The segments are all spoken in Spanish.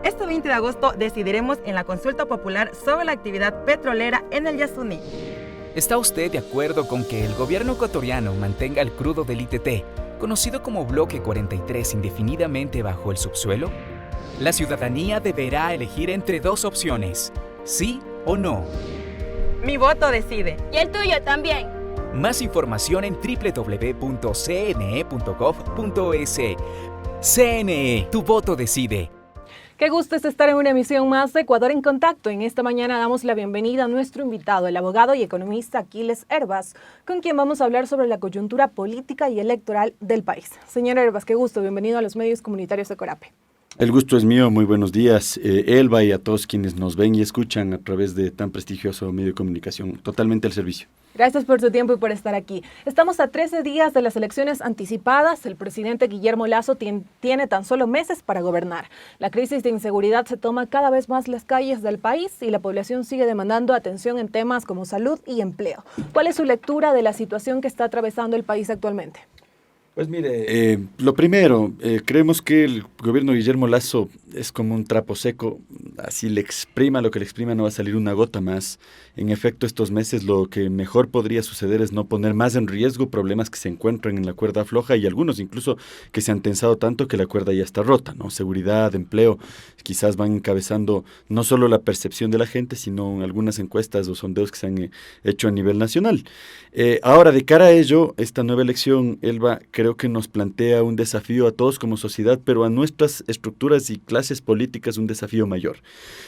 Este 20 de agosto decidiremos en la consulta popular sobre la actividad petrolera en el Yasuní. ¿Está usted de acuerdo con que el gobierno ecuatoriano mantenga el crudo del ITT, conocido como Bloque 43, indefinidamente bajo el subsuelo? La ciudadanía deberá elegir entre dos opciones, sí o no. Mi voto decide. Y el tuyo también. Más información en www.cne.gov.es. CNE, tu voto decide. Qué gusto es estar en una emisión más de Ecuador en Contacto. En esta mañana damos la bienvenida a nuestro invitado, el abogado y economista Aquiles Herbas, con quien vamos a hablar sobre la coyuntura política y electoral del país. Señor Herbas, qué gusto, bienvenido a los medios comunitarios de Corape. El gusto es mío, muy buenos días, Elba, y a todos quienes nos ven y escuchan a través de tan prestigioso medio de comunicación, totalmente al servicio. Gracias por su tiempo y por estar aquí. Estamos a 13 días de las elecciones anticipadas. El presidente Guillermo Lasso tiene tan solo meses para gobernar. La crisis de inseguridad se toma cada vez más las calles del país y la población sigue demandando atención en temas como salud y empleo. ¿Cuál es su lectura de la situación que está atravesando el país actualmente? Pues mire, lo primero, creemos que el gobierno de Guillermo Lasso es como un trapo seco, así le exprima lo que le exprima no va a salir una gota más. En efecto, estos meses lo que mejor podría suceder es no poner más en riesgo problemas que se encuentran en la cuerda floja y algunos incluso que se han tensado tanto que la cuerda ya está rota, ¿no? Seguridad, empleo, quizás van encabezando no solo la percepción de la gente, sino en algunas encuestas o sondeos que se han hecho a nivel nacional. Ahora, de cara a ello, esta nueva elección, Elba, creo que nos plantea un desafío a todos como sociedad, pero a nuestras estructuras y clases políticas un desafío mayor.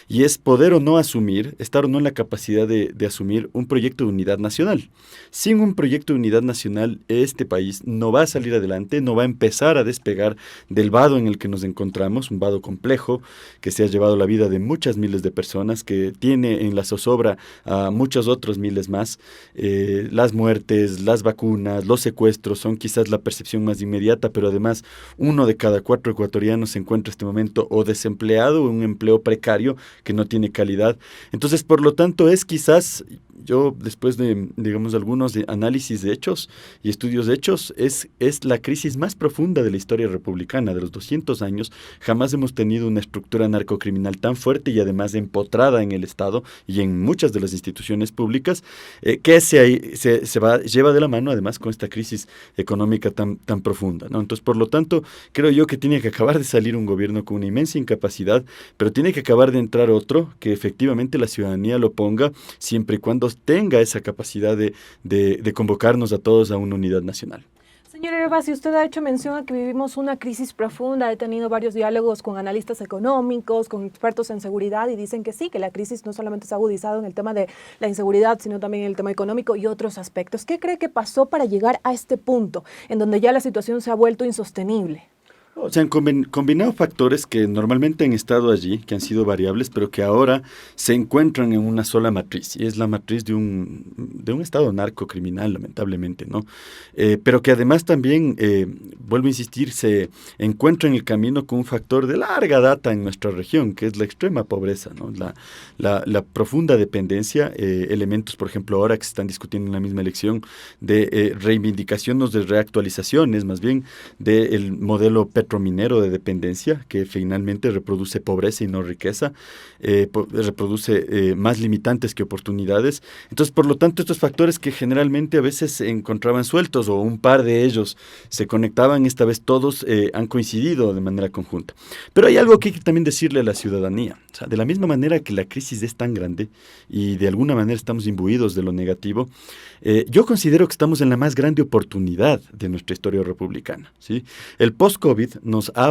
Y es poder o no asumir, estar o no en la capacidad de asumir un proyecto de unidad nacional. Sin un proyecto de unidad nacional, este país no va a salir adelante, no va a empezar a despegar del vado en el que nos encontramos, un vado complejo que se ha llevado la vida de muchas miles de personas, que tiene en la zozobra a muchos otros miles más. Las muertes, las vacunas, los secuestros son quizás la percepción más inmediata, pero además 1 de cada 4 ecuatorianos se encuentra en este momento o desempleado o en un empleo precario que no tiene calidad. Entonces, por lo tanto, es quizás, yo después de, digamos, algunos de análisis de hechos y estudios de hechos, es la crisis más profunda de la historia republicana, de los 200 años. Jamás hemos tenido una estructura narcocriminal tan fuerte y además empotrada en el Estado y en muchas de las instituciones públicas, que lleva de la mano además con esta crisis económica tan profunda, ¿no? Entonces, por lo tanto, creo yo que tiene que acabar de salir un gobierno con una inmensa incapacidad, pero tiene que acabar de entrar otro que efectivamente la ciudadanía lo ponga siempre y cuando tenga esa capacidad de convocarnos a todos a una unidad nacional. Señor Herbas, si usted ha hecho mención a que vivimos una crisis profunda, he tenido varios diálogos con analistas económicos, con expertos en seguridad y dicen que sí, que la crisis no solamente se ha agudizado en el tema de la inseguridad, sino también en el tema económico y otros aspectos. ¿Qué cree que pasó para llegar a este punto en donde ya la situación se ha vuelto insostenible? O sea, han combinado factores que normalmente han estado allí, que han sido variables, pero que ahora se encuentran en una sola matriz, y es la matriz de un Estado narcocriminal, lamentablemente, ¿no? Pero que además también, vuelvo a insistir, se encuentra en el camino con un factor de larga data en nuestra región, que es la extrema pobreza, ¿no? La profunda dependencia, elementos, por ejemplo, ahora que se están discutiendo en la misma elección, de reivindicaciones, de reactualizaciones, más bien, del modelo petrominero de dependencia, que finalmente reproduce pobreza y no riqueza, reproduce más limitantes que oportunidades. Entonces, por lo tanto, estos factores que generalmente a veces se encontraban sueltos o un par de ellos se conectaban, esta vez todos han coincidido de manera conjunta. Pero hay algo que hay que también decirle a la ciudadanía. O sea, de la misma manera que la crisis es tan grande y de alguna manera estamos imbuidos de lo negativo, yo considero que estamos en la más grande oportunidad de nuestra historia republicana, ¿sí? El post-COVID nos ha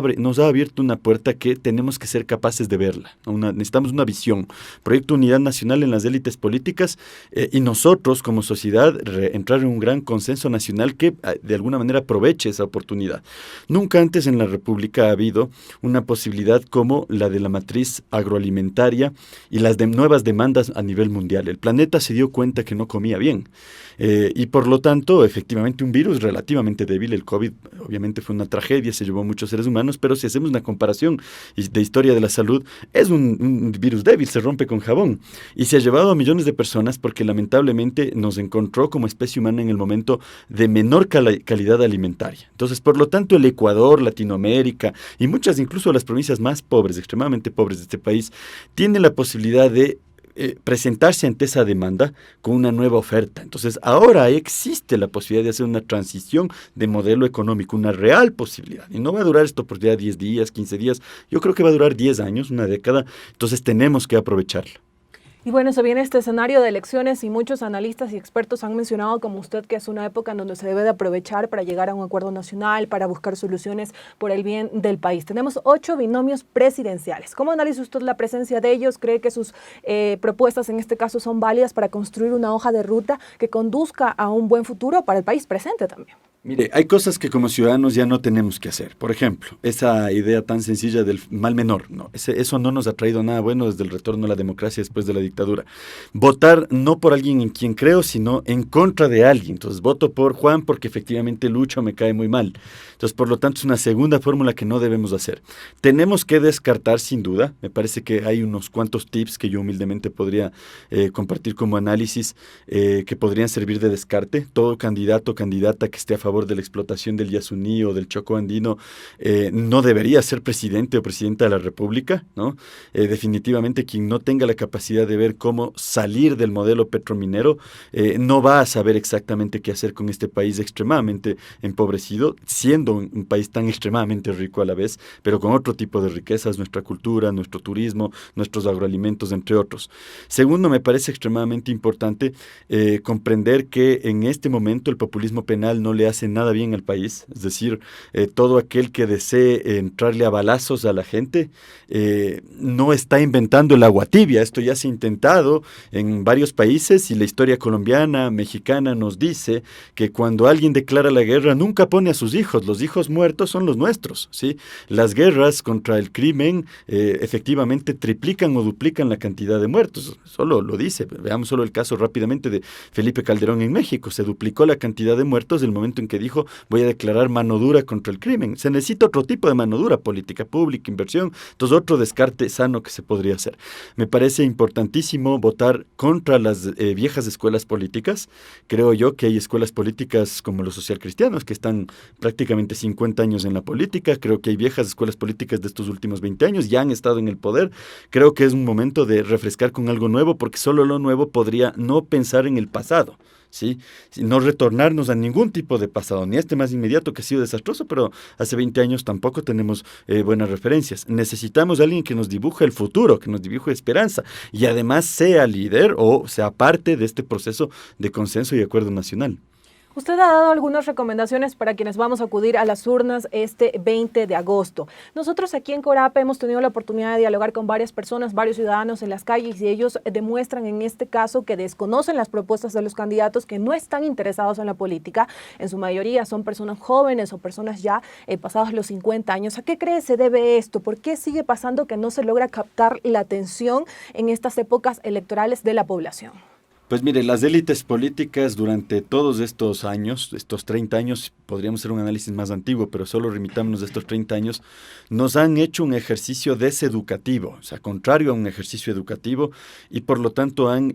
abierto una puerta que tenemos que ser capaces de verla. Necesitamos una visión, proyecto de unidad nacional en las élites políticas y nosotros como sociedad entrar en un gran consenso nacional que de alguna manera aproveche esa oportunidad. Nunca antes en la República ha habido una posibilidad como la de la matriz agroalimentaria y las nuevas demandas a nivel mundial. El planeta se dio cuenta que no comía bien. Y por lo tanto, efectivamente, un virus relativamente débil, el COVID, obviamente fue una tragedia, se llevó muchos seres humanos, pero si hacemos una comparación de historia de la salud, es un virus débil, se rompe con jabón. Y se ha llevado a millones de personas porque lamentablemente nos encontró como especie humana en el momento de menor calidad alimentaria. Entonces, por lo tanto, el Ecuador, Latinoamérica y muchas, incluso las provincias más pobres, extremadamente pobres de este país, tienen la posibilidad de presentarse ante esa demanda con una nueva oferta. Entonces, ahora existe la posibilidad de hacer una transición de modelo económico, una real posibilidad. Y no va a durar esto por ya 10 días, 15 días. Yo creo que va a durar 10 años, una década. Entonces, tenemos que aprovecharlo. Y bueno, se viene este escenario de elecciones y muchos analistas y expertos han mencionado, como usted, que es una época en donde se debe de aprovechar para llegar a un acuerdo nacional, para buscar soluciones por el bien del país. Tenemos 8 binomios presidenciales. ¿Cómo analiza usted la presencia de ellos? ¿Cree que sus propuestas en este caso son válidas para construir una hoja de ruta que conduzca a un buen futuro para el país presente también? Mire, hay cosas que como ciudadanos ya no tenemos que hacer. Por ejemplo, esa idea tan sencilla del mal menor, ¿no? Eso no nos ha traído nada bueno desde el retorno a la democracia después de la dictadura. Votar no por alguien en quien creo, sino en contra de alguien. Entonces, voto por Juan porque efectivamente Lucho me cae muy mal. Entonces, por lo tanto, es una segunda fórmula que no debemos hacer. Tenemos que descartar, sin duda. Me parece que hay unos cuantos tips que yo humildemente podría compartir como análisis que podrían servir de descarte. Todo candidato o candidata que esté a favor de la explotación del Yasuní o del Chocó andino no debería ser presidente o presidenta de la República, ¿no? Definitivamente quien no tenga la capacidad de ver cómo salir del modelo petrominero no va a saber exactamente qué hacer con este país extremadamente empobrecido, siendo un país tan extremadamente rico a la vez, pero con otro tipo de riquezas, nuestra cultura, nuestro turismo, nuestros agroalimentos, entre otros. Segundo, me parece extremadamente importante comprender que en este momento el populismo penal no le hace nada bien al país, es decir, todo aquel que desee entrarle a balazos a la gente no está inventando el agua tibia. Esto ya se ha intentado en varios países y la historia colombiana, mexicana nos dice que cuando alguien declara la guerra nunca pone a sus hijos, los hijos muertos son los nuestros, ¿sí? Las guerras contra el crimen efectivamente triplican o duplican la cantidad de muertos, solo lo dice, veamos solo el caso rápidamente de Felipe Calderón en México, se duplicó la cantidad de muertos del momento en que dijo voy a declarar mano dura contra el crimen. Se necesita otro tipo de mano dura, política pública, inversión, entonces otro descarte sano que se podría hacer. Me parece importantísimo votar contra las viejas escuelas políticas. Creo yo que hay escuelas políticas como los socialcristianos que están prácticamente 50 años en la política. Creo que hay viejas escuelas políticas de estos últimos 20 años, ya han estado en el poder. Creo que es un momento de refrescar con algo nuevo porque solo lo nuevo podría no pensar en el pasado, ¿sí? No retornarnos a ningún tipo de pasado, ni este más inmediato que ha sido desastroso, pero hace 20 años tampoco tenemos buenas referencias. Necesitamos a alguien que nos dibuje el futuro, que nos dibuje esperanza y además sea líder o sea parte de este proceso de consenso y acuerdo nacional. Usted ha dado algunas recomendaciones para quienes vamos a acudir a las urnas este 20 de agosto. Nosotros aquí en Corap hemos tenido la oportunidad de dialogar con varias personas, varios ciudadanos en las calles y ellos demuestran en este caso que desconocen las propuestas de los candidatos, que no están interesados en la política. En su mayoría son personas jóvenes o personas ya pasados los 50 años. ¿A qué cree se debe esto? ¿Por qué sigue pasando que no se logra captar la atención en estas épocas electorales de la población? Pues mire, las élites políticas durante todos estos años, estos 30 años, podríamos hacer un análisis más antiguo, pero solo remitámonos de estos 30 años, nos han hecho un ejercicio deseducativo, o sea, contrario a un ejercicio educativo, y por lo tanto han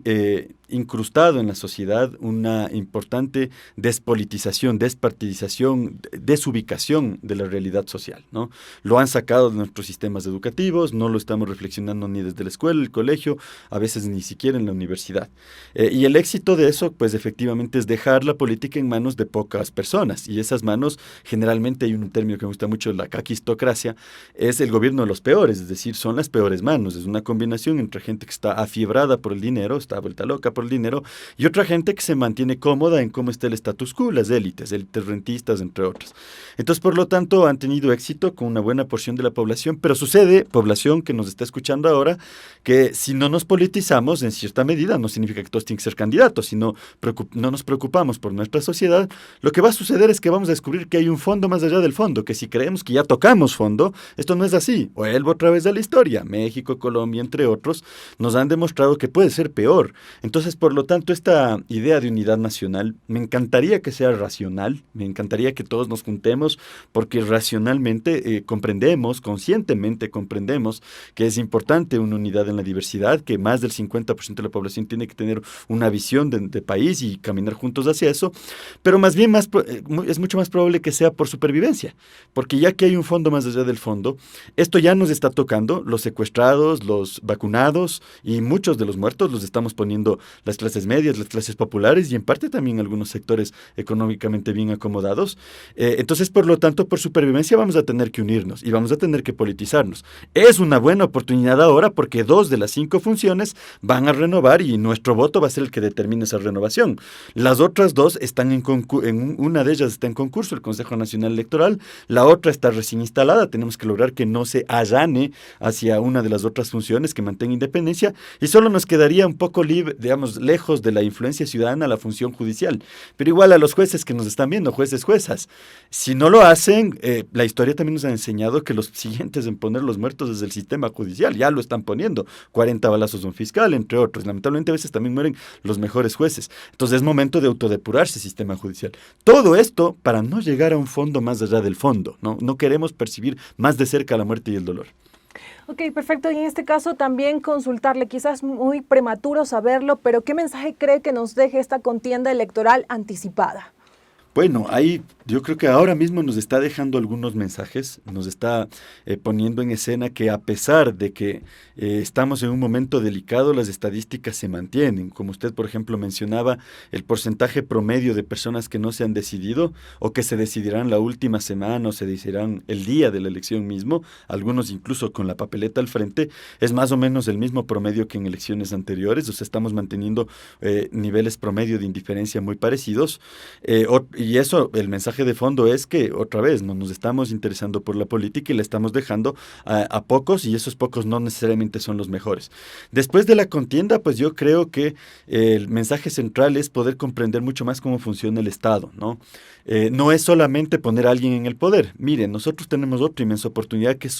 incrustado en la sociedad una importante despolitización, despartidización, desubicación de la realidad social, ¿no? Lo han sacado de nuestros sistemas educativos, no lo estamos reflexionando ni desde la escuela, el colegio, a veces ni siquiera en la universidad. Y el éxito de eso, pues efectivamente es dejar la política en manos de pocas personas, y esas manos, generalmente hay un término que me gusta mucho, la caquistocracia, es el gobierno de los peores, es decir, son las peores manos, es una combinación entre gente que está afiebrada por el dinero, está vuelta loca por el dinero, y otra gente que se mantiene cómoda en cómo está el status quo, las élites rentistas, entre otras. Entonces, por lo tanto, han tenido éxito con una buena porción de la población, pero sucede, población que nos está escuchando ahora, que si no nos politizamos, en cierta medida, no significa que todos tienen que ser candidatos, si no nos preocupamos por nuestra sociedad, lo que va a suceder es que vamos a descubrir que hay un fondo más allá del fondo, que si creemos que ya tocamos fondo, esto no es así. Vuelvo otra vez a la historia. México, Colombia, entre otros, nos han demostrado que puede ser peor. Entonces Entonces, por lo tanto, esta idea de unidad nacional, me encantaría que sea racional, me encantaría que todos nos juntemos, porque racionalmente comprendemos, conscientemente comprendemos que es importante una unidad en la diversidad, que más del 50% de la población tiene que tener una visión de país y caminar juntos hacia eso, pero más bien es mucho más probable que sea por supervivencia, porque ya que hay un fondo más allá del fondo, esto ya nos está tocando, los secuestrados, los vacunados y muchos de los muertos los estamos poniendo las clases medias, las clases populares y en parte también algunos sectores económicamente bien acomodados. Entonces, por lo tanto, por supervivencia vamos a tener que unirnos y vamos a tener que politizarnos. Es una buena oportunidad ahora porque 2 de las 5 funciones van a renovar y nuestro voto va a ser el que determine esa renovación. Las otras 2 están una de ellas está en concurso, el Consejo Nacional Electoral, la otra está recién instalada, tenemos que lograr que no se allane hacia una de las otras funciones, que mantenga independencia, y solo nos quedaría un poco libre, digamos, lejos de la influencia ciudadana la función judicial. Pero igual a los jueces que nos están viendo, jueces, juezas, si no lo hacen, la historia también nos ha enseñado que los siguientes en poner los muertos es el sistema judicial, ya lo están poniendo, 40 balazos de un fiscal, entre otros. Lamentablemente a veces también mueren los mejores jueces. Entonces es momento de autodepurarse el sistema judicial. Todo esto para no llegar a un fondo más allá del fondo, ¿no? No queremos percibir más de cerca la muerte y el dolor. Ok, perfecto. Y en este caso también consultarle, quizás muy prematuro saberlo, pero ¿qué mensaje cree que nos deje esta contienda electoral anticipada? Bueno, ahí yo creo que ahora mismo nos está dejando algunos mensajes, nos está poniendo en escena que a pesar de que estamos en un momento delicado, las estadísticas se mantienen. Como usted, por ejemplo, mencionaba, el porcentaje promedio de personas que no se han decidido o que se decidirán la última semana o se decidirán el día de la elección mismo, algunos incluso con la papeleta al frente, es más o menos el mismo promedio que en elecciones anteriores, o sea, estamos manteniendo niveles promedio de indiferencia muy parecidos. Y eso, el mensaje de fondo es que, otra vez, no nos estamos interesando por la política y la estamos dejando a pocos, y esos pocos no necesariamente son los mejores. Después de la contienda, pues yo creo que el mensaje central es poder comprender mucho más cómo funciona el Estado, ¿no? No es solamente poner a alguien en el poder. Miren, nosotros tenemos otra inmensa oportunidad que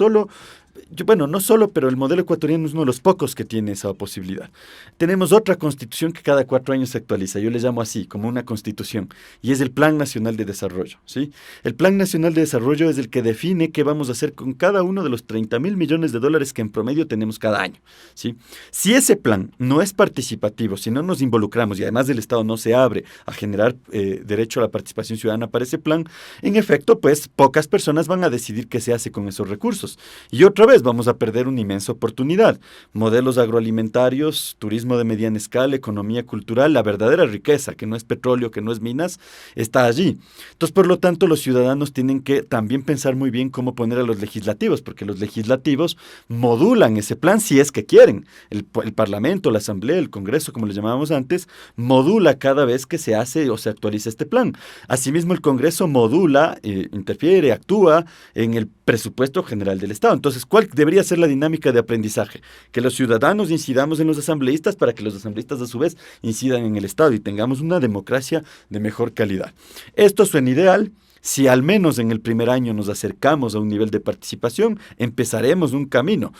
no solo, pero el modelo ecuatoriano es uno de los pocos que tiene esa posibilidad. Tenemos otra constitución que cada 4 años se actualiza, yo le llamo así, como una constitución, y es el Plan Nacional de Desarrollo, ¿sí? El Plan Nacional de Desarrollo es el que define qué vamos a hacer con cada uno de los 30.000 millones de dólares que en promedio tenemos cada año, ¿sí? Si ese plan no es participativo, si no nos involucramos y además el Estado no se abre a generar derecho a la participación ciudadana para ese plan, en efecto, pues pocas personas van a decidir qué se hace con esos recursos. Y otra vez vamos a perder una inmensa oportunidad. Modelos agroalimentarios, turismo de mediana escala, economía cultural, la verdadera riqueza, que no es petróleo, que no es minas, está allí. Entonces, por lo tanto, los ciudadanos tienen que también pensar muy bien cómo poner a los legislativos, porque los legislativos modulan ese plan si es que quieren. El Parlamento, la Asamblea, el Congreso, como le llamábamos antes, modula cada vez que se hace o se actualiza este plan. Asimismo, el Congreso modula, interfiere, actúa en el presupuesto general del Estado. Entonces, ¿cuál debería ser la dinámica de aprendizaje? Que los ciudadanos incidamos en los asambleístas para que los asambleístas a su vez incidan en el Estado y tengamos una democracia de mejor calidad. Esto suena ideal. Si al menos en el primer año nos acercamos a un nivel de participación, empezaremos un camino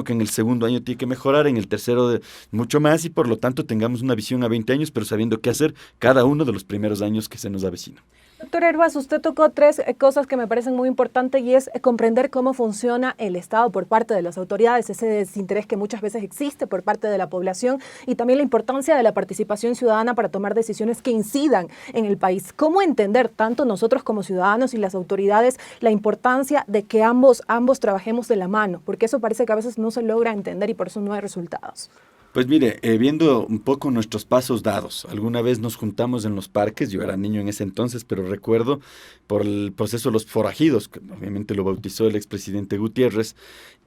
que en el segundo año tiene que mejorar, en el tercero mucho más, y por lo tanto tengamos una visión a 20 años, pero sabiendo qué hacer cada uno de los primeros años que se nos avecinan. Doctor Hervás, usted tocó 3 cosas que me parecen muy importantes, y es comprender cómo funciona el Estado por parte de las autoridades, ese desinterés que muchas veces existe por parte de la población, y también la importancia de la participación ciudadana para tomar decisiones que incidan en el país. ¿Cómo entender, tanto nosotros como ciudadanos y las autoridades, la importancia de que ambos trabajemos de la mano? Porque eso parece que a veces no se logra entender y por eso no hay resultados. Pues mire, viendo un poco nuestros pasos dados, alguna vez nos juntamos en los parques, yo era niño en ese entonces, pero recuerdo por el proceso de los forajidos, que obviamente lo bautizó el expresidente Gutiérrez,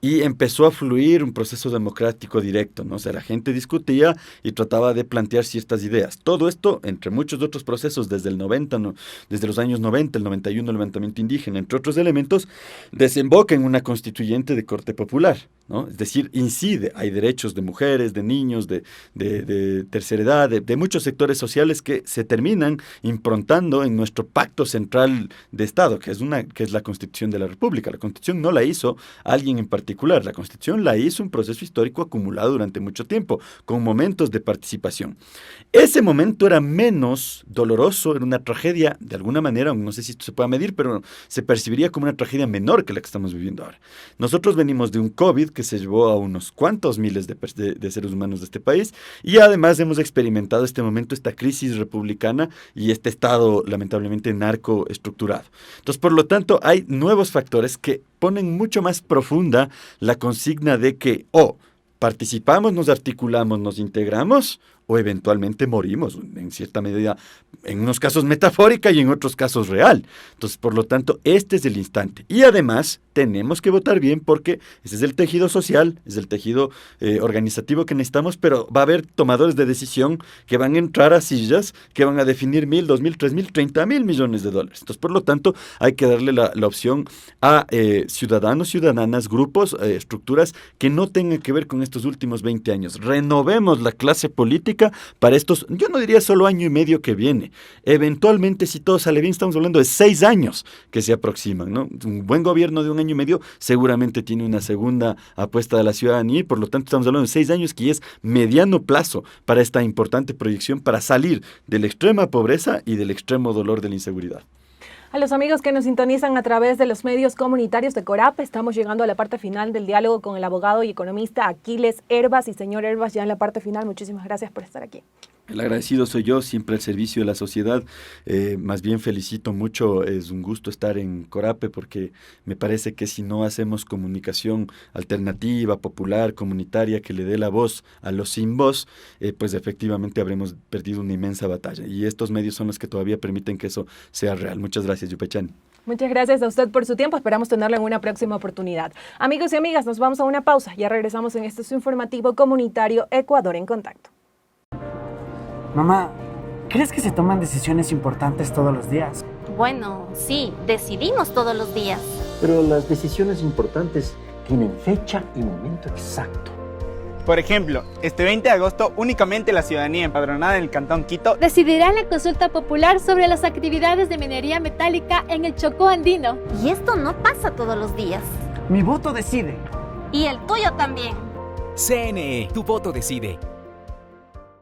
y empezó a fluir un proceso democrático directo, ¿no? O sea, la gente discutía y trataba de plantear ciertas ideas. Todo esto, entre muchos otros procesos, desde el 90, ¿no? Desde los años 90, el 91, el levantamiento indígena, entre otros elementos, desemboca en una constituyente de corte popular, ¿no? Es decir, incide, hay derechos de mujeres, de niños, de tercera edad, de muchos sectores sociales que se terminan improntando en nuestro pacto central de Estado, que es la Constitución de la República. La Constitución no la hizo alguien en particular, la Constitución la hizo un proceso histórico acumulado durante mucho tiempo, con momentos de participación. Ese momento era menos doloroso, era una tragedia, de alguna manera, no sé si esto se pueda medir, pero se percibiría como una tragedia menor que la que estamos viviendo ahora. Nosotros venimos de un COVID que se llevó a unos cuantos miles de seres humanos de este país y además hemos experimentado este momento, esta crisis republicana y este Estado lamentablemente narcoestructurado. Entonces, por lo tanto, hay nuevos factores que ponen mucho más profunda la consigna de que participamos, nos articulamos, nos integramos o eventualmente morimos, en cierta medida, en unos casos metafórica y en otros casos real. Entonces, por lo tanto, este es el instante. Y además, tenemos que votar bien porque ese es el tejido social, es el tejido organizativo que necesitamos, pero va a haber tomadores de decisión que van a entrar a sillas que van a definir 1.000, 2.000, 3.000, 30.000 millones de dólares. Entonces, por lo tanto, hay que darle la opción a ciudadanos, ciudadanas, grupos, estructuras que no tengan que ver con estos últimos 20 años. Renovemos la clase política para estos, yo no diría solo año y medio que viene. Eventualmente, si todo sale bien, estamos hablando de 6 años que se aproximan, ¿no? Un buen gobierno de un año y medio seguramente tiene una segunda apuesta de la ciudadanía y por lo tanto estamos hablando de 6 años que es mediano plazo para esta importante proyección para salir de la extrema pobreza y del extremo dolor de la inseguridad. A los amigos que nos sintonizan a través de los medios comunitarios de Corap, estamos llegando a la parte final del diálogo con el abogado y economista Aquiles Hervas. Y señor Hervas, ya en la parte final, muchísimas gracias por estar aquí. El agradecido soy yo, siempre al servicio de la sociedad. Más bien felicito mucho, es un gusto estar en Corape porque me parece que si no hacemos comunicación alternativa, popular, comunitaria, que le dé la voz a los sin voz, pues efectivamente habremos perdido una inmensa batalla. Y estos medios son los que todavía permiten que eso sea real. Muchas gracias, Yupechani. Muchas gracias a usted por su tiempo. Esperamos tenerlo en una próxima oportunidad. Amigos y amigas, nos vamos a una pausa. Ya regresamos en este su informativo comunitario Ecuador en Contacto. Mamá, ¿crees que se toman decisiones importantes todos los días? Bueno, sí, decidimos todos los días. Pero las decisiones importantes tienen fecha y momento exacto. Por ejemplo, este 20 de agosto únicamente la ciudadanía empadronada en el Cantón Quito decidirá en la consulta popular sobre las actividades de minería metálica en el Chocó andino. Y esto no pasa todos los días. Mi voto decide. Y el tuyo también. CNE, tu voto decide.